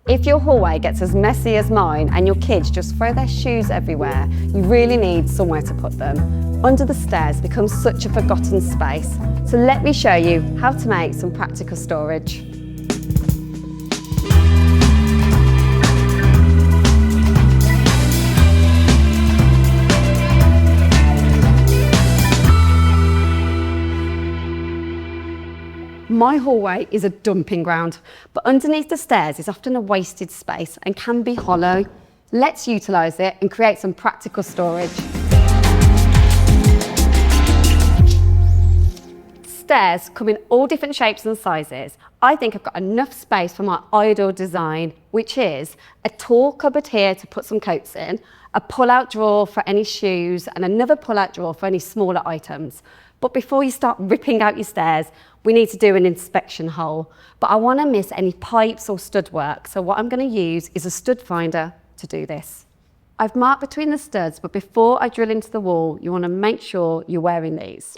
If your hallway gets as messy as mine and your kids just throw their shoes everywhere, you really need somewhere to put them. Under the stairs becomes such a forgotten space. So let me show you how to make some practical storage. My hallway is a dumping ground, but underneath the stairs is often a wasted space and can be hollow. Let's utilise it and create some practical storage. Stairs come in all different shapes and sizes. I think I've got enough space for my ideal design, which is a tall cupboard here to put some coats in, a pull-out drawer for any shoes, and another pull-out drawer for any smaller items. But before you start ripping out your stairs, we need to do an inspection hole. But I want to miss any pipes or stud work, so what I'm going to use is a stud finder to do this. I've marked between the studs, but before I drill into the wall, you want to make sure you're wearing these.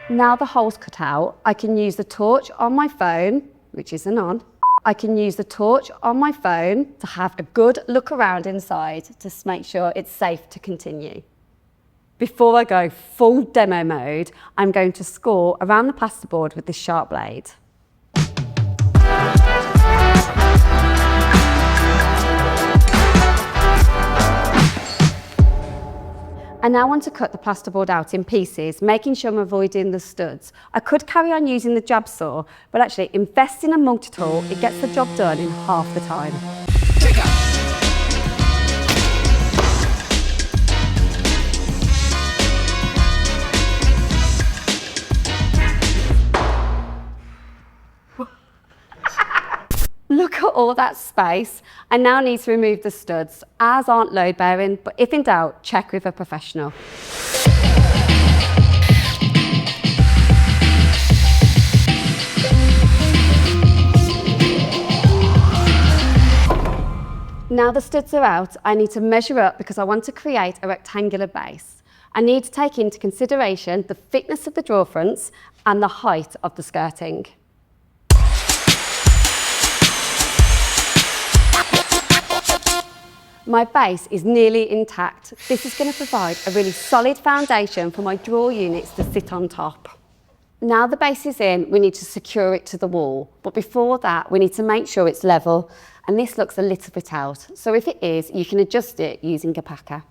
Now the hole's cut out, I can use the torch on my phone, which isn't on. I can use the torch on my phone to have a good look around inside to make sure it's safe to continue. Before I go full demo mode, I'm going to score around the plasterboard with this sharp blade. I now want to cut the plasterboard out in pieces, making sure I'm avoiding the studs. I could carry on using the jab saw, but actually invest in a multi-tool, it gets the job done in half the time. Look at all that space. I now need to remove the studs. Ours aren't load bearing, but if in doubt, check with a professional. Now the studs are out, I need to measure up because I want to create a rectangular base. I need to take into consideration the thickness of the drawer fronts and the height of the skirting. My base is nearly intact. This is going to provide a really solid foundation for my drawer units to sit on top. Now the base is in, we need to secure it to the wall. But before that, we need to make sure it's level. And this looks a little bit out. So if it is, you can adjust it using a packer.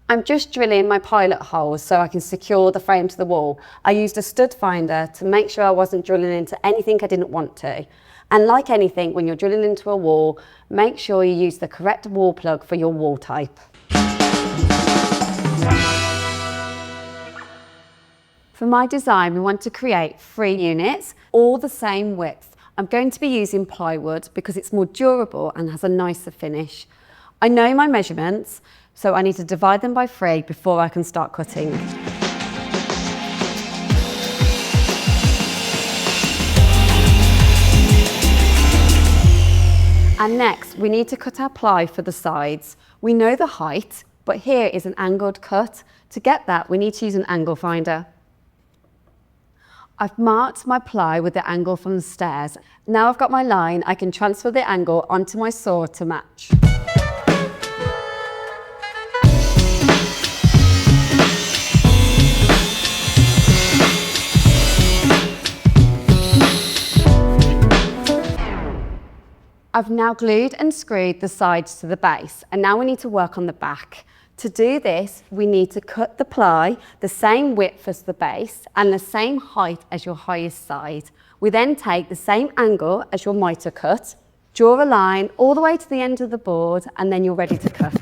I'm just drilling my pilot holes so I can secure the frame to the wall. I used a stud finder to make sure I wasn't drilling into anything I didn't want to. And like anything, when you're drilling into a wall, make sure you use the correct wall plug for your wall type. For my design, we want to create 3 units, all the same width. I'm going to be using plywood because it's more durable and has a nicer finish. I know my measurements, so I need to divide them by 3 before I can start cutting. And next, we need to cut our ply for the sides. We know the height, but here is an angled cut. To get that, we need to use an angle finder. I've marked my ply with the angle from the stairs. Now I've got my line, I can transfer the angle onto my saw to match. I've now glued and screwed the sides to the base, and now we need to work on the back. To do this, we need to cut the ply the same width as the base and the same height as your highest side. We then take the same angle as your mitre cut, draw a line all the way to the end of the board, and then you're ready to cut.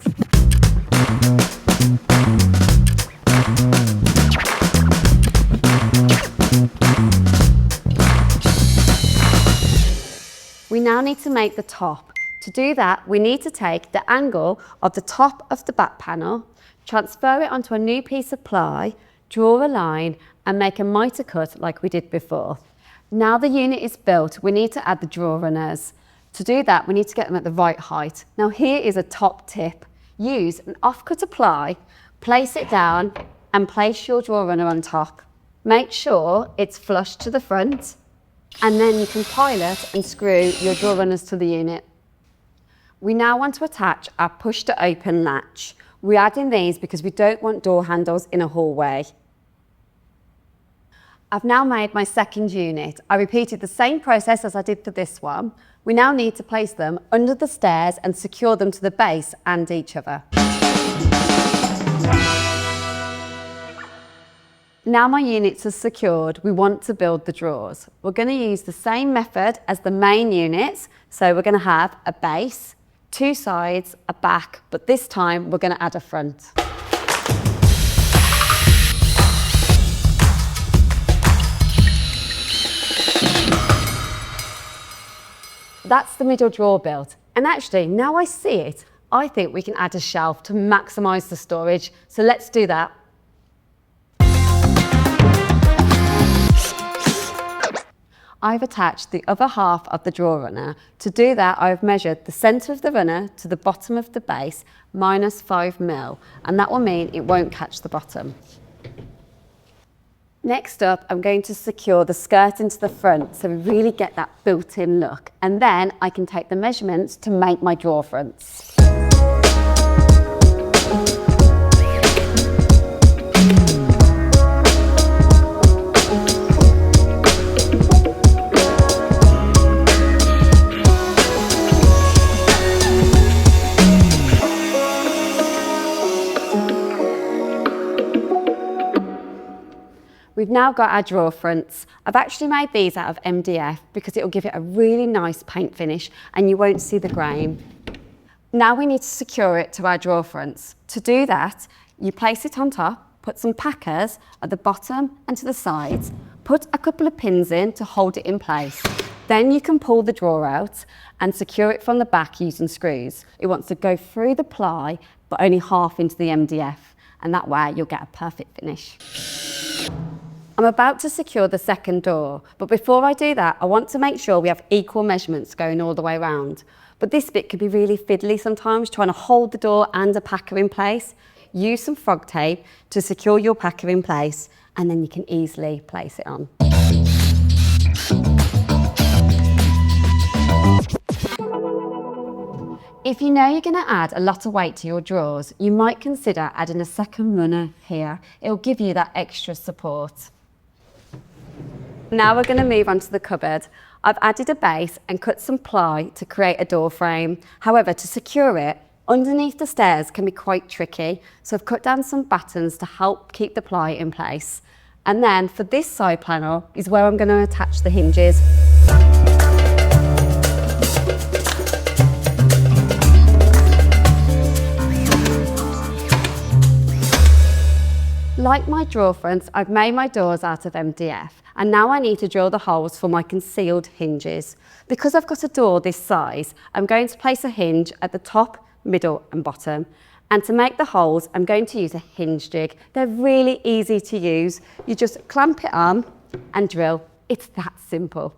We now need to make the top. To do that, we need to take the angle of the top of the back panel, transfer it onto a new piece of ply, draw a line, and make a mitre cut like we did before. Now the unit is built, we need to add the drawer runners. To do that, we need to get them at the right height. Now here is a top tip. Use an offcut apply, place it down and place your drawer runner on top. Make sure it's flush to the front and then you can pilot and screw your drawer runners to the unit. We now want to attach our push to open latch. We're adding these because we don't want door handles in a hallway. I've now made my second unit. I repeated the same process as I did for this one. We now need to place them under the stairs and secure them to the base and each other. Now my units are secured, we want to build the drawers. We're going to use the same method as the main units. So we're going to have a base, two sides, a back, but this time we're going to add a front. That's the middle drawer built. And actually, now I see it, I think we can add a shelf to maximise the storage. So let's do that. I've attached the other half of the drawer runner. To do that, I've measured the centre of the runner to the bottom of the base minus 5 mil, and that will mean it won't catch the bottom. Next up, I'm going to secure the skirt into the front so we really get that built-in look. And then I can take the measurements to make my drawer fronts. We've now got our drawer fronts. I've actually made these out of MDF because it will give it a really nice paint finish and you won't see the grain. Now we need to secure it to our drawer fronts. To do that, you place it on top, put some packers at the bottom and to the sides, put a couple of pins in to hold it in place. Then you can pull the drawer out and secure it from the back using screws. It wants to go through the ply but only half into the MDF, and that way you'll get a perfect finish. I'm about to secure the second door, but before I do that, I want to make sure we have equal measurements going all the way around. But this bit can be really fiddly sometimes, trying to hold the door and a packer in place. Use some frog tape to secure your packer in place, and then you can easily place it on. If you know you're going to add a lot of weight to your drawers, you might consider adding a second runner here. It'll give you that extra support. Now we're going to move on to the cupboard. I've added a base and cut some ply to create a door frame. However, to secure it, underneath the stairs can be quite tricky, so I've cut down some battens to help keep the ply in place. And then for this side panel is where I'm going to attach the hinges. Like my drawer fronts, I've made my doors out of MDF, and now I need to drill the holes for my concealed hinges. Because I've got a door this size, I'm going to place a hinge at the top, middle and bottom. And to make the holes, I'm going to use a hinge jig. They're really easy to use. You just clamp it on and drill. It's that simple.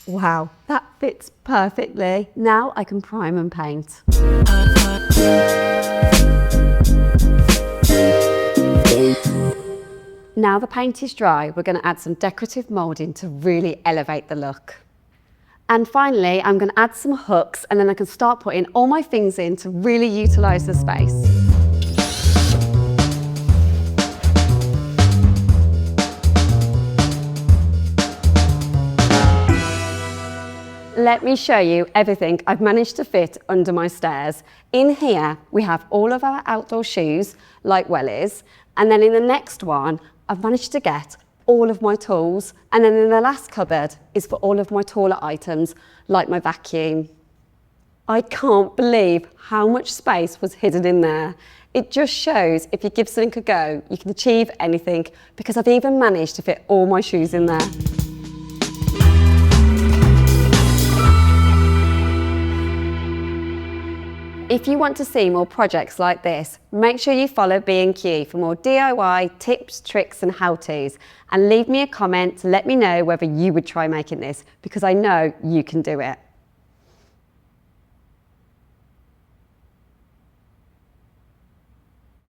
Wow, that fits perfectly. Now I can prime and paint. Now the paint is dry, we're going to add some decorative moulding to really elevate the look. And finally, I'm going to add some hooks and then I can start putting all my things in to really utilise the space. Let me show you everything I've managed to fit under my stairs. In here, we have all of our outdoor shoes, like wellies, and then in the next one, I've managed to get all of my tools, and then in the last cupboard is for all of my taller items, like my vacuum. I can't believe how much space was hidden in there. It just shows if you give something a go, you can achieve anything, because I've even managed to fit all my shoes in there. If you want to see more projects like this, make sure you follow B&Q for more DIY tips, tricks and how-tos, and leave me a comment to let me know whether you would try making this, because I know you can do it.